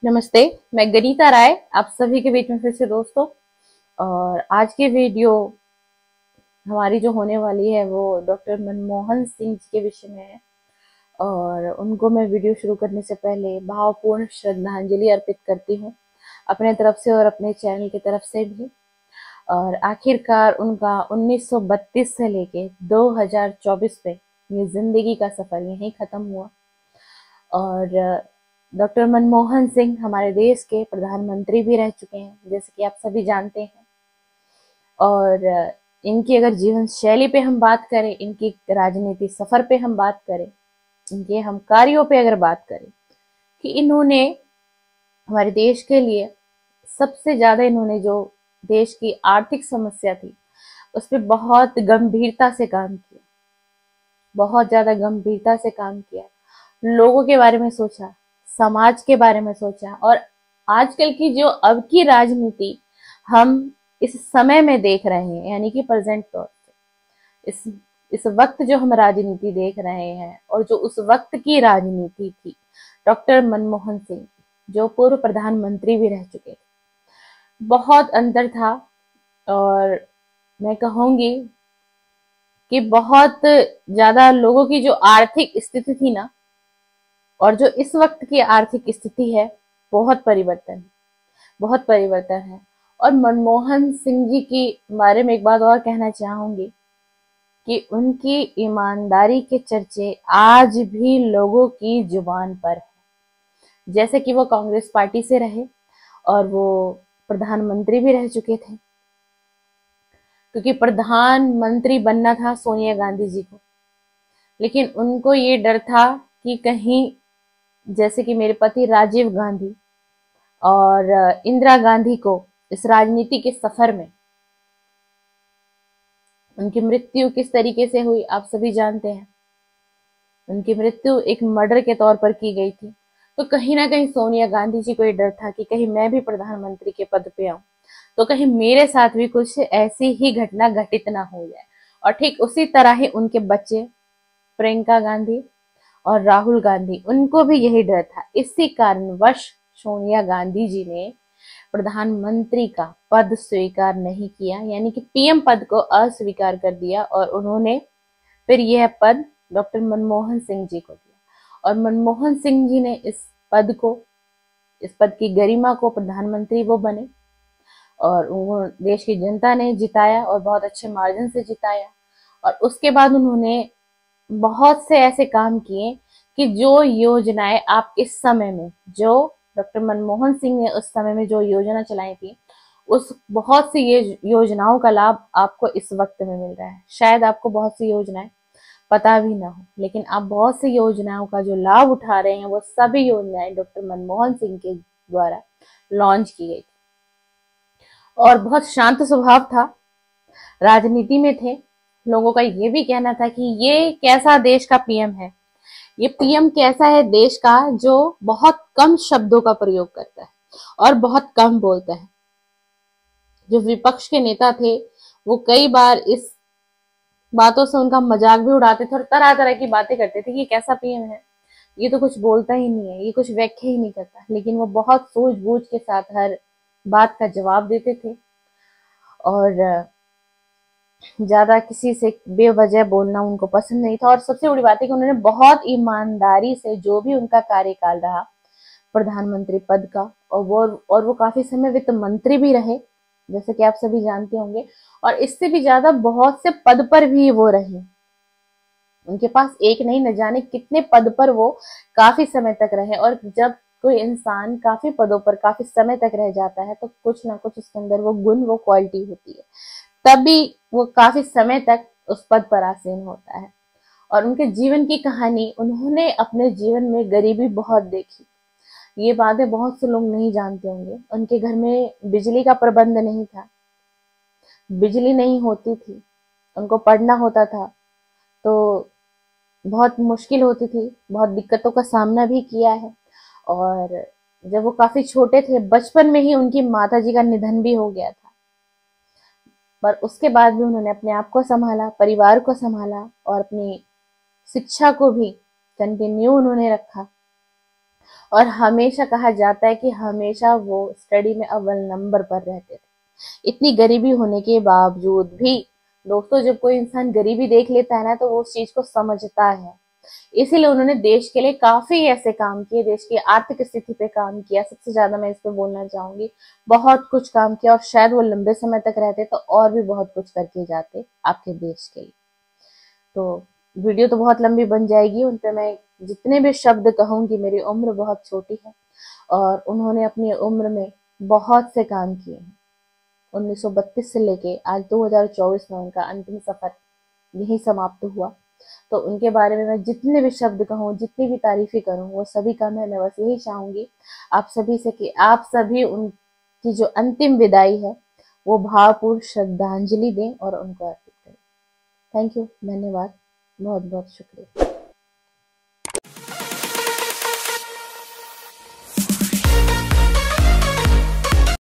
नमस्ते। मैं गनीता राय आप सभी के बीच में फिर से दोस्तों। और आज की वीडियो हमारी जो होने वाली है वो डॉक्टर मनमोहन सिंह जी के विषय में है। और उनको मैं वीडियो शुरू करने से पहले भावपूर्ण श्रद्धांजलि अर्पित करती हूँ अपने तरफ से और अपने चैनल की तरफ से भी। और आखिरकार उनका 1932 से लेके 2024 पे ये जिंदगी का सफर यहीं खत्म हुआ। और डॉक्टर मनमोहन सिंह हमारे देश के प्रधानमंत्री भी रह चुके हैं, जैसे कि आप सभी जानते हैं। और इनकी अगर जीवन शैली पे हम बात करें, इनकी राजनीति सफर पे हम बात करें, इनके हम कार्यों पे अगर बात करें कि इन्होंने हमारे देश के लिए सबसे ज्यादा इन्होंने जो देश की आर्थिक समस्या थी उस पर बहुत गंभीरता से काम किया, बहुत ज्यादा गंभीरता से काम किया। लोगों के बारे में सोचा, समाज के बारे में सोचा। और आजकल की जो अब की राजनीति हम इस समय में देख रहे हैं, यानी कि प्रेजेंट तौर पे इस वक्त जो हम राजनीति देख रहे हैं और जो उस वक्त की राजनीति थी डॉक्टर मनमोहन सिंह जो पूर्व प्रधानमंत्री भी रह चुके थे, बहुत अंतर था। और मैं कहूंगी कि बहुत ज्यादा लोगों की जो आर्थिक स्थिति थी ना, और जो इस वक्त की आर्थिक स्थिति है, बहुत परिवर्तन है, बहुत परिवर्तन है। और मनमोहन सिंह जी के बारे में एक बात और कहना चाहूंगी कि उनकी ईमानदारी के चर्चे आज भी लोगों की जुबान पर है। जैसे कि वो कांग्रेस पार्टी से रहे और वो प्रधानमंत्री भी रह चुके थे, क्योंकि प्रधानमंत्री बनना था सोनिया गांधी जी को। लेकिन उनको ये डर था कि कहीं, जैसे कि मेरे पति राजीव गांधी और इंदिरा गांधी को इस राजनीति के सफर में उनकी मृत्यु किस तरीके से हुई आप सभी जानते हैं। उनकी मृत्यु एक मर्डर के तौर पर की गई थी। तो कहीं ना कहीं सोनिया गांधी जी को ये डर था कि कहीं मैं भी प्रधानमंत्री के पद पे आऊं तो कहीं मेरे साथ भी कुछ ऐसी ही घटना घटित ना हो जाए। और ठीक उसी तरह ही उनके बच्चे प्रियंका गांधी और राहुल गांधी, उनको भी यही डर था। इसी कारणवश सोनिया गांधी जी ने प्रधानमंत्री का पद स्वीकार नहीं किया, यानी कि पीएम पद को अस्वीकार कर दिया। और उन्होंने फिर यह पद डॉक्टर मनमोहन सिंह जी को दिया। और मनमोहन सिंह जी ने इस पद की गरिमा को, प्रधानमंत्री वो बने और उनको देश की जनता ने जिताया और बहुत अच्छे मार्जिन से जिताया। और उसके बाद उन्होंने बहुत से ऐसे काम किए कि जो योजनाएं आप इस समय में, जो डॉक्टर मनमोहन सिंह ने उस समय में जो योजना चलाई थी, उस बहुत सी ये योजनाओं का लाभ आपको इस वक्त में मिल रहा है। शायद आपको बहुत सी योजनाएं पता भी ना हो, लेकिन आप बहुत सी योजनाओं का जो लाभ उठा रहे हैं वो सभी योजनाएं डॉक्टर मनमोहन सिंह के द्वारा लॉन्च की गई थी। और बहुत शांत स्वभाव था, राजनीति में थे। लोगों का ये भी कहना था कि ये कैसा देश का पीएम है, ये पीएम कैसा है देश का जो बहुत कम शब्दों का प्रयोग करता है और बहुत कम बोलता है। जो विपक्ष के नेता थे वो कई बार इस बातों से उनका मजाक भी उड़ाते थे और तरह तरह की बातें करते थे कि कैसा पीएम है, ये तो कुछ बोलता ही नहीं है, ये कुछ व्याख्या ही नहीं करता। लेकिन वो बहुत सूझबूझ के साथ हर बात का जवाब देते थे और ज्यादा किसी से बेवजह बोलना उनको पसंद नहीं था। और सबसे बड़ी बात है कि उन्होंने बहुत ईमानदारी से जो भी उनका कार्यकाल रहा प्रधानमंत्री पद का, और वो काफी समय वित्त मंत्री भी रहे, जैसे कि आप सभी जानते होंगे। और इससे भी ज्यादा बहुत से पद पर भी वो रहे। उनके पास एक नहीं, न जाने कितने पद पर वो काफी समय तक रहे। और जब कोई इंसान काफी पदों पर काफी समय तक रह जाता है तो कुछ ना कुछ उसके अंदर वो गुण, वो क्वालिटी होती है, तभी वो काफी समय तक उस पद पर आसीन होता है। और उनके जीवन की कहानी, उन्होंने अपने जीवन में गरीबी बहुत देखी। ये बातें बहुत से लोग नहीं जानते होंगे। उनके घर में बिजली का प्रबंध नहीं था, बिजली नहीं होती थी, उनको पढ़ना होता था तो बहुत मुश्किल होती थी, बहुत दिक्कतों का सामना भी किया है। और जब वो काफी छोटे थे, बचपन में ही उनकी माता जी का निधन भी हो गया था। पर उसके बाद भी उन्होंने अपने आप को संभाला, परिवार को संभाला और अपनी शिक्षा को भी कंटिन्यू उन्होंने रखा। और हमेशा कहा जाता है कि हमेशा वो स्टडी में अव्वल नंबर पर रहते थे। इतनी गरीबी होने के बावजूद भी दोस्तों, जब कोई इंसान गरीबी देख लेता है ना, तो वो उस चीज को समझता है। इसीलिए उन्होंने देश के लिए काफी ऐसे काम किए, देश की आर्थिक स्थिति पे काम किया। सबसे ज्यादा मैं इस पे बोलना चाहूंगी, बहुत कुछ काम किया, और शायद वो लंबे समय तक रहते तो और भी बहुत कुछ करके जाते आपके देश के लिए। तो वीडियो तो बहुत लंबी बन जाएगी, उन पे मैं जितने भी शब्द कहूंगी, मेरी उम्र बहुत छोटी है और उन्होंने अपनी उम्र में बहुत से काम किए हैं। 1932 से लेके आज 2024 में उनका अंतिम सफर यही समाप्त हुआ। तो उनके बारे में मैं जितने भी शब्द कहूँ, जितनी भी तारीफें करूँ, वो सभी कम है। मैं बस यही चाहूंगी आप सभी से कि आप सभी उनकी जो अंतिम विदाई है वो भावपूर्ण श्रद्धांजलि दें और उनको अर्पित करें। थैंक यू, धन्यवाद, बहुत बहुत शुक्रिया।